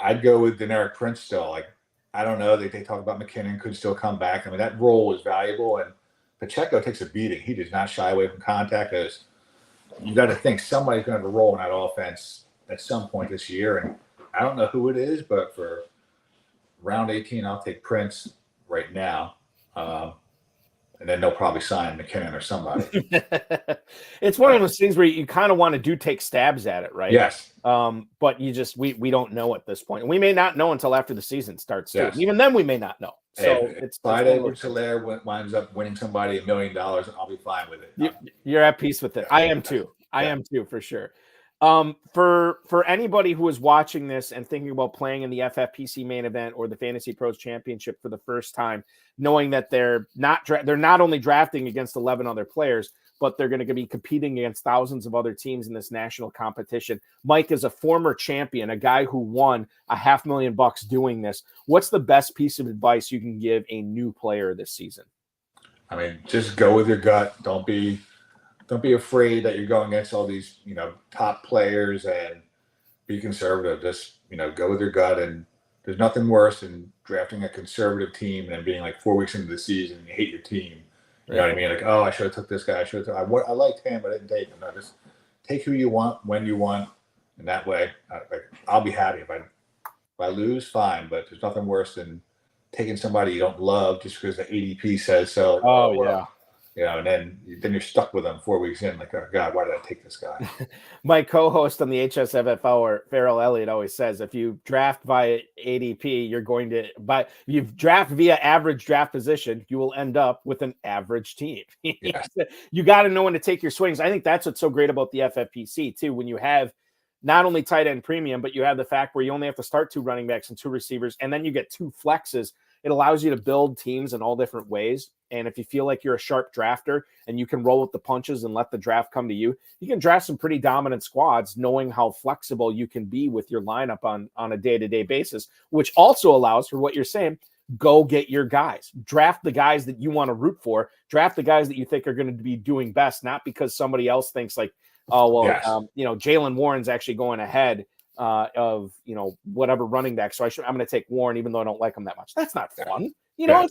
I'd go with Deneric Prince still. Like, I don't know. They talk about McKinnon could still come back. I mean, that role is valuable, and Pacheco takes a beating. He does not shy away from contact. You got to think somebody's going to have a role in that offense at some point this year, and I don't know who it is, but for round 18, I'll take Prince right now. And then they'll probably sign McKinnon or somebody. It's one of those things where you kind of want to take stabs at it, right? Yes. But you just we don't know at this point. We may not know until after the season starts. Yes. Too. Even then, we may not know. So it's Clyde Edwards-Helaire winds up winning somebody $1 million, and I'll be fine with it. You're at peace with it. I am too. I am too, for sure. For anybody who is watching this and thinking about playing in the FFPC Main Event or the FantasyPros Championship for the first time, knowing that they're not only drafting against 11 other players, but they're going to be competing against thousands of other teams in this national competition. Mike is a former champion, a guy who won $500,000 doing this. What's the best piece of advice you can give a new player this season? I mean, just go with your gut. Don't be afraid that you're going against all these, top players, and be conservative. Just, go with your gut. And there's nothing worse than drafting a conservative team and then being like 4 weeks into the season and you hate your team. You know what I mean? Like, oh, I should have took this guy. I liked him, but I didn't take him. No, just take who you want, when you want. And that way, I'll be happy. If I lose, fine. But there's nothing worse than taking somebody you don't love just because the ADP says so. Oh, yeah. And then you're stuck with them 4 weeks in. Like, oh, God, why did I take this guy? My co-host on the HSFF Hour, Farrell Elliott, always says, if you draft via ADP, you're going to – if you draft via average draft position, you will end up with an average team. Yes. You got to know when to take your swings. I think that's what's so great about the FFPC, too, when you have not only tight end premium, but you have the fact where you only have to start 2 running backs and 2 receivers, and then you get 2 flexes. It allows you to build teams in all different ways. And if you feel like you're a sharp drafter and you can roll with the punches and let the draft come to you, you can draft some pretty dominant squads, knowing how flexible you can be with your lineup on a day-to-day basis, which also allows for what you're saying, go get your guys. Draft the guys that you want to root for. Draft the guys that you think are going to be doing best, not because somebody else thinks like, oh, well, Yes. Jalen Warren's actually going ahead of, whatever running back. So I'm going to take Warren, even though I don't like him that much. That's not fun.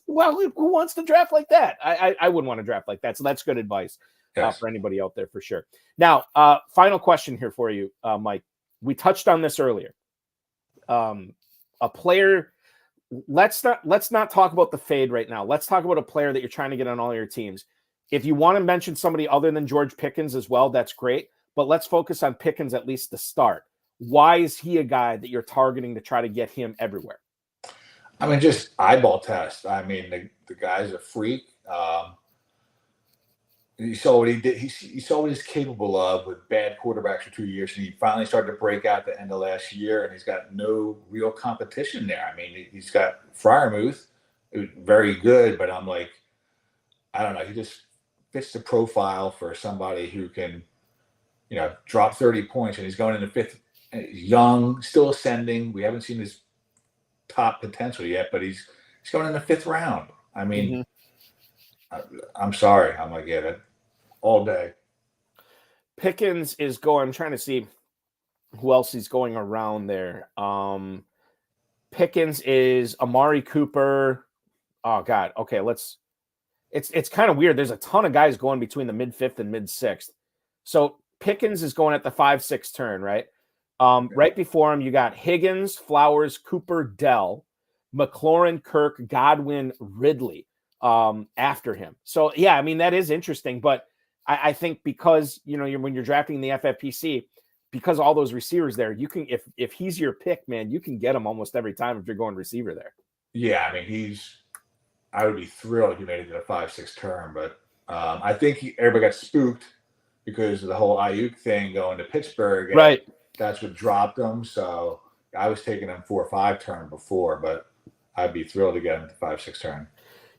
Well, who wants to draft like that? I wouldn't want to draft like that. So that's good advice for anybody out there for sure. Now, final question here for you, Mike. We touched on this earlier. A player, let's not talk about the fade right now. Let's talk about a player that you're trying to get on all your teams. If you want to mention somebody other than George Pickens as well, that's great. But let's focus on Pickens at least to start. Why is he a guy that you're targeting to try to get him everywhere? I mean, just eyeball test. I mean, the guy's a freak. You saw what he did. You saw what he's capable of with bad quarterbacks for 2 years, and he finally started to break out at the end of last year, and he's got no real competition there. I mean, he's got Freiermuth, who's very good, but I'm like, I don't know. He just fits the profile for somebody who can, drop 30 points, and he's going in the fifth. Young, still ascending. We haven't seen his top potential yet, but he's going in the fifth round. I mean, I'm sorry. I'm like, yeah, that all day. Pickens is going. I'm trying to see who else he's going around there. Pickens is Amari Cooper. Oh God. Okay, it's kind of weird. There's a ton of guys going between the mid-fifth and mid-sixth. So Pickens is going at the 5-6 turn, right? Right before him, you got Higgins, Flowers, Cooper, Dell, McLaurin, Kirk, Godwin, Ridley after him. So, yeah, I mean, that is interesting. But I think because, when you're drafting the FFPC, because all those receivers there, you can, if he's your pick, man, you can get him almost every time if you're going receiver there. Yeah, I mean, I would be thrilled if he made it to the 5-6 turn. But I think everybody got spooked because of the whole Ayuk thing going to Pittsburgh. Right. That's what dropped him. So I was taking him 4 or 5 turn before, but I'd be thrilled to get him to 5-6 turn.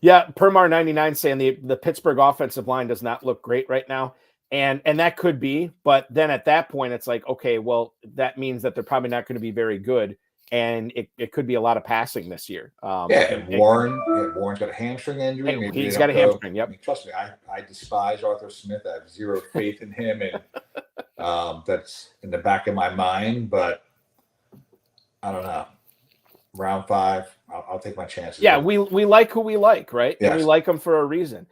Yeah, Permar 99 saying the Pittsburgh offensive line does not look great right now. And that could be, but then at that point, it's like, okay, well, that means that they're probably not going to be very good. And it could be a lot of passing this year. Warren's got a hamstring injury. Maybe he's got a hamstring, yep. I mean, trust me, I despise Arthur Smith. I have zero faith in him. And that's in the back of my mind, but I don't know. Round 5, I'll take my chances. Yeah, we like who we like, right? Yes. And we like them for a reason.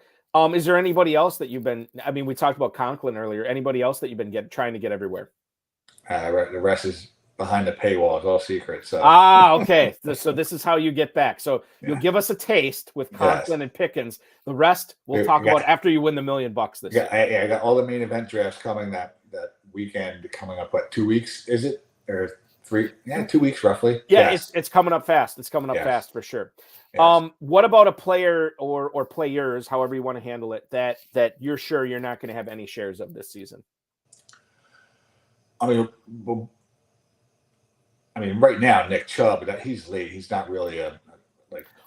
Is there anybody else that you've been? I mean, we talked about Conlin earlier. Anybody else that you've been trying to get everywhere? The rest is behind the paywall. It's all secret. So okay. So this is how you get back. So you'll give us a taste with Conlin and Pickens. The rest we'll talk about after you win the $1 million this year. I got all the main event drafts coming that weekend. Coming up, what, 2 weeks? Is it or 3? Yeah, 2 weeks roughly. Yeah, it's coming up fast. It's coming up fast for sure. Yes. What about a player or players, however you want to handle it, that you're sure you're not going to have any shares of this season? I mean, right now Nick Chubb, but he's late. He's not really I'm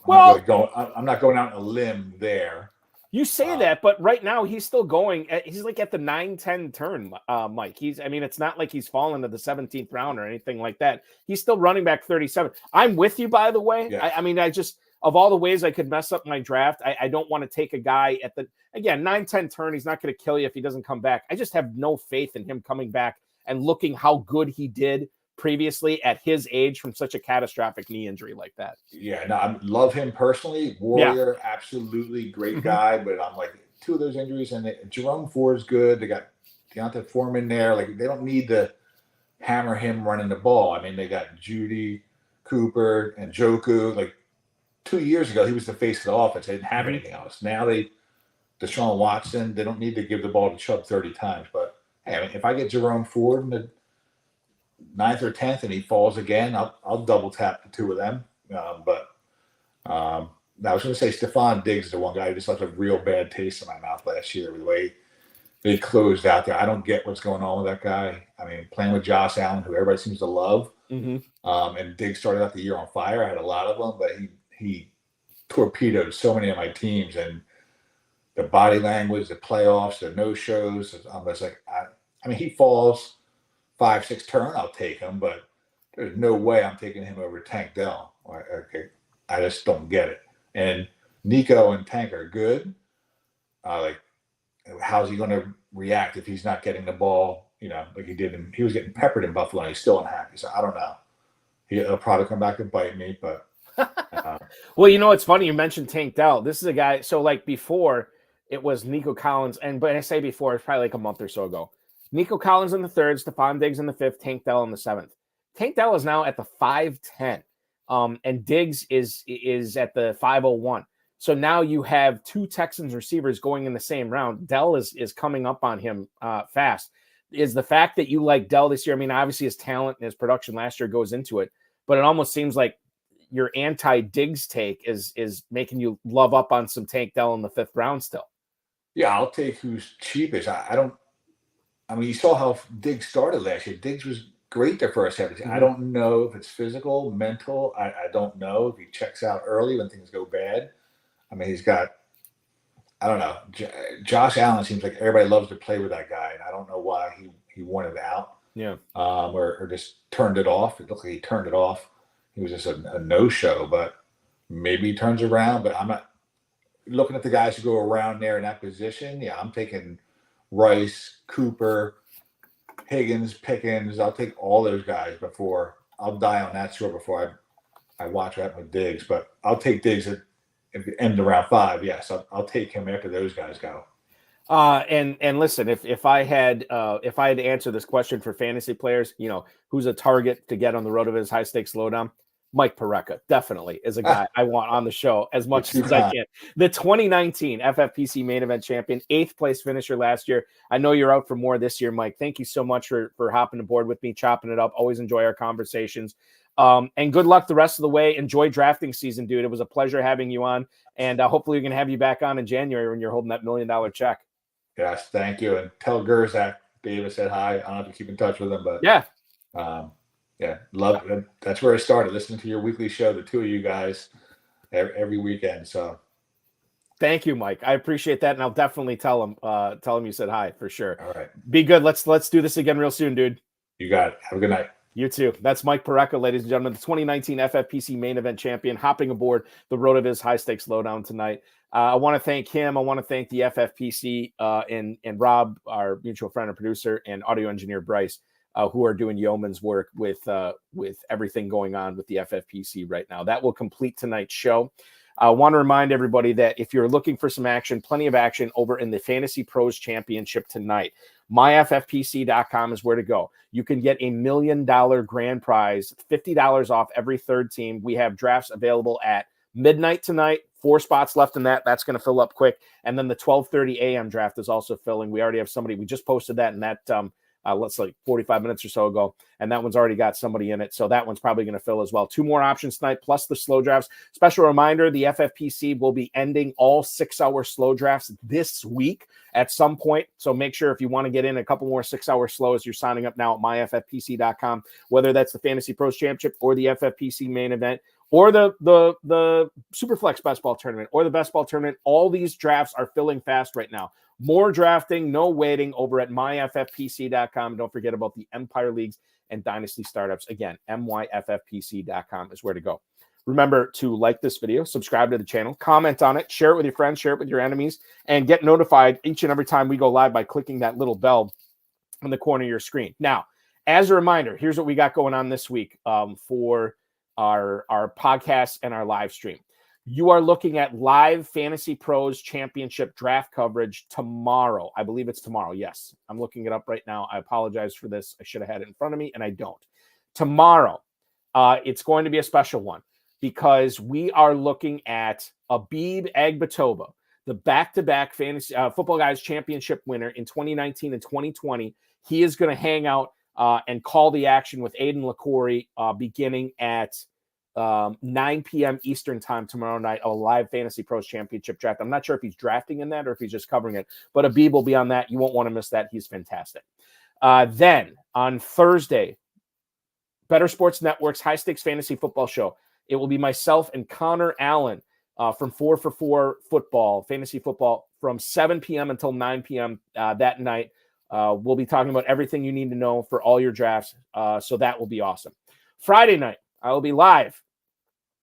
not going out on a limb there. You say that, but right now he's still going. He's like at the 9-10 turn, Mike. It's not like he's fallen to the 17th round or anything like that. He's still running back 37. I'm with you, by the way. Yeah. Of all the ways I could mess up my draft, I don't want to take a guy at 9-10 turn. He's not going to kill you if he doesn't come back. I just have no faith in him coming back and looking how good he did previously at his age from such a catastrophic knee injury like that. Yeah, no, I love him personally. Warrior, absolutely great guy, but I'm like 2 of those injuries, and Jerome Ford's good. They got Deontay Foreman there. Like, they don't need to hammer him running the ball. I mean, they got Judy, Cooper, and Njoku. Like 2 years ago, he was the face of the offense. They didn't have anything else. Now Deshaun Watson, they don't need to give the ball to Chubb 30 times. But hey, I mean, if I get Jerome Ford in the 9th or 10th and he falls again, I'll double tap the 2 of them. I was going to say Stefon Diggs is the one guy who just left a real bad taste in my mouth last year with the way they closed out there. I don't get what's going on with that guy. I mean, playing with Josh Allen, who everybody seems to love, and Diggs started out the year on fire. I had a lot of them, but he torpedoed so many of my teams, and the body language, the playoffs, the no-shows. I'm just like, I mean, he falls 5-6 turn, I'll take him, but there's no way I'm taking him over Tank Dell. Okay. I just don't get it. And Nico and Tank are good. Like, how's he going to react if he's not getting the ball? Like he did. He was getting peppered in Buffalo, and he's still unhappy. So I don't know. He'll probably come back and bite me, but. Well, it's funny you mentioned Tank Dell. This is a guy. So like before, it was Nico Collins, but I say before, it's probably like a month or so ago. Nico Collins in the 3rd, Stefon Diggs in the 5th, Tank Dell in the 7th. Tank Dell is now at the 5'10", and Diggs is at the 5'01". So now you have 2 Texans receivers going in the same round. Dell is coming up on him fast. Is the fact that you like Dell this year? I mean, obviously his talent and his production last year goes into it, but it almost seems like your anti-Diggs take is making you love up on some Tank Dell in the 5th round still. Yeah, I'll take who's cheapest. I mean, you saw how Diggs started last year. Diggs was great the first half. Mm-hmm. I don't know if it's physical, mental. I don't know if he checks out early when things go bad. I mean, he's got, I don't know. Josh Allen seems like everybody loves to play with that guy, and I don't know why he wanted out. Yeah. Or just turned it off. It looked like he turned it off. He was just a no-show, but maybe he turns around. But I'm not looking at the guys who go around there in that position. Yeah, I'm taking Rice, Cooper, Higgins, Pickens. I'll take all those guys before I'll die on that shore before I watch what happens with Diggs. But I'll take Diggs at the end of round 5. Yes, I'll take him after those guys go. And listen, if I had to answer this question for fantasy players, who's a target to get on the RotoViz High-Stakes Lowdown? Mike Porreca definitely is a guy I want on the show as much as I can. The 2019 FFPC Main Event champion, 8th place finisher last year. I know you're out for more this year, Mike. Thank you so much for hopping aboard with me, chopping it up. Always enjoy our conversations. And good luck the rest of the way. Enjoy drafting season, dude. It was a pleasure having you on. And hopefully we can have you back on in January when you're holding that $1 million check. Yes, thank you. And tell Gerzak Davis said hi. I don't have to keep in touch with him, but yeah. Love it. That's where I started listening to your weekly show, the two of you guys, every weekend. So thank you, Mike. I appreciate that. And I'll definitely tell him you said hi for sure. All right. Be good. Let's do this again real soon, dude. You got it. Have a good night. You too. That's Mike Porreca, ladies and gentlemen, the 2019 FFPC Main Event champion, hopping aboard the RotoViz High-Stakes Lowdown tonight. I want to thank him. I want to thank the FFPC and Rob, our mutual friend and producer, and audio engineer Bryce, who are doing yeoman's work with everything going on with the FFPC right now. That will complete tonight's show. I want to remind everybody that if you're looking for some action, plenty of action over in the FantasyPros Championship tonight, myffpc.com is where to go. You can get $1 million grand prize, $50 off every 3rd team. We have drafts available at midnight tonight. 4 spots left in that. That's going to fill up quick. And then the 12:30 a.m. draft is also filling. We already have somebody. We just posted that in that let's like 45 minutes or so ago, and that one's already got somebody in it, so that one's probably going to fill as well. 2 more options tonight, plus the slow drafts. Special reminder, the FFPC will be ending all 6-hour slow drafts this week at some point, so make sure if you want to get in a couple more 6-hour slows, you're signing up now at myffpc.com, whether that's the FantasyPros Championship or the FFPC Main Event, or the Superflex Best Ball Tournament, or the Best Ball Tournament. All these drafts are filling fast right now. More drafting, no waiting over at myffpc.com. Don't forget about the Empire Leagues and Dynasty Startups. Again, myffpc.com is where to go. Remember to like this video, subscribe to the channel, comment on it, share it with your friends, share it with your enemies, and get notified each and every time we go live by clicking that little bell in the corner of your screen. Now, as a reminder, here's what we got going on this week for our podcast and our live stream. You are looking at live Fantasy Pros Championship draft coverage tomorrow. I believe it's tomorrow. Yes, I'm looking it up right now. I apologize for this. I should have had it in front of me, and I don't. Tomorrow, it's going to be a special one because we are looking at Abib Agbatoba, the back-to-back Fantasy Football Guys Championship winner in 2019 and 2020. He is going to hang out and call the action with Aiden LaCourie beginning at 9 p.m. Eastern time tomorrow night, a live Fantasy Pros Championship draft. I'm not sure if he's drafting in that or if he's just covering it, but Abib will be on that. You won't want to miss that. He's fantastic. Then on Thursday, Better Sports Network's High Stakes Fantasy Football Show. It will be myself and Connor Allen from 4 for 4 football, fantasy football, from 7 p.m. until 9 p.m. That night. We'll be talking about everything you need to know for all your drafts. So that will be awesome. Friday night, I will be live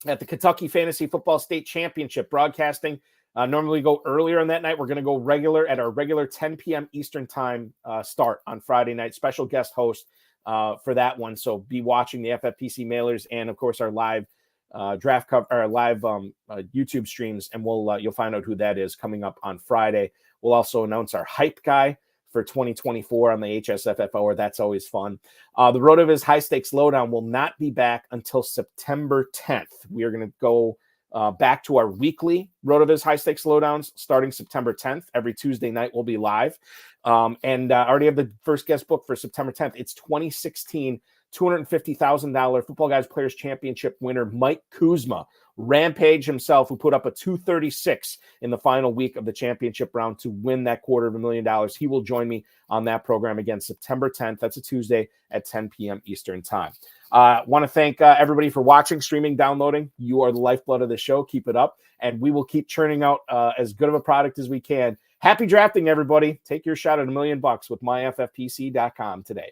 at the Kentucky Fantasy Football State Championship, broadcasting. Normally go earlier on that night. We're going to go regular at our regular 10 p.m. Eastern time start on Friday night. Special guest host for that one. So be watching the FFPC mailers and, of course, our live draft cover, our live YouTube streams, and you'll find out who that is coming up on Friday. We'll also announce our hype guy for 2024 on the HSFFO. That's always fun. The RotoViz High-Stakes Lowdown will not be back until September 10th. We are going to go back to our weekly RotoViz High-Stakes Lowdowns starting September 10th. Every Tuesday night we'll be live. And I already have the first guest book for September 10th. It's 2016 $250,000 Football Guys Players Championship winner Mike Kuzma, Rampage himself, who put up a 236 in the final week of the championship round to win that $250,000. He will join me on that program again September 10th. That's a Tuesday at 10 p.m. Eastern time. Want to thank everybody for watching, streaming, downloading. You are the lifeblood of the show. Keep it up, and we will keep churning out as good of a product as we can. Happy drafting, everybody. Take your shot at $1 million with myffpc.com today.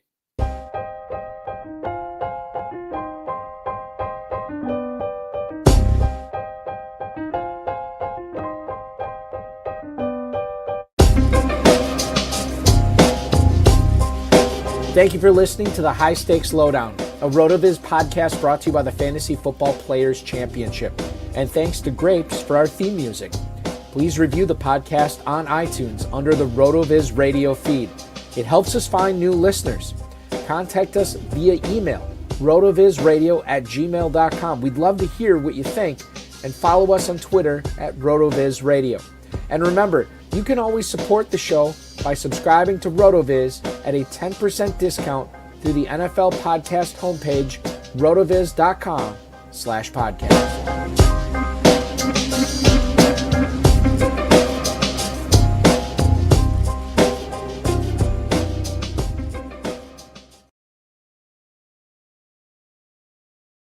Thank you for listening to the High Stakes Lowdown, a RotoViz podcast brought to you by the Fantasy Football Players Championship. And thanks to Grapes for our theme music. Please review the podcast on iTunes under the RotoViz radio feed. It helps us find new listeners. Contact us via email, rotovizradio@gmail.com. We'd love to hear what you think, and follow us on Twitter at RotoVizRadio. And remember, you can always support the show by subscribing to RotoViz at a 10% discount through the NFL podcast homepage, rotoviz.com/podcast.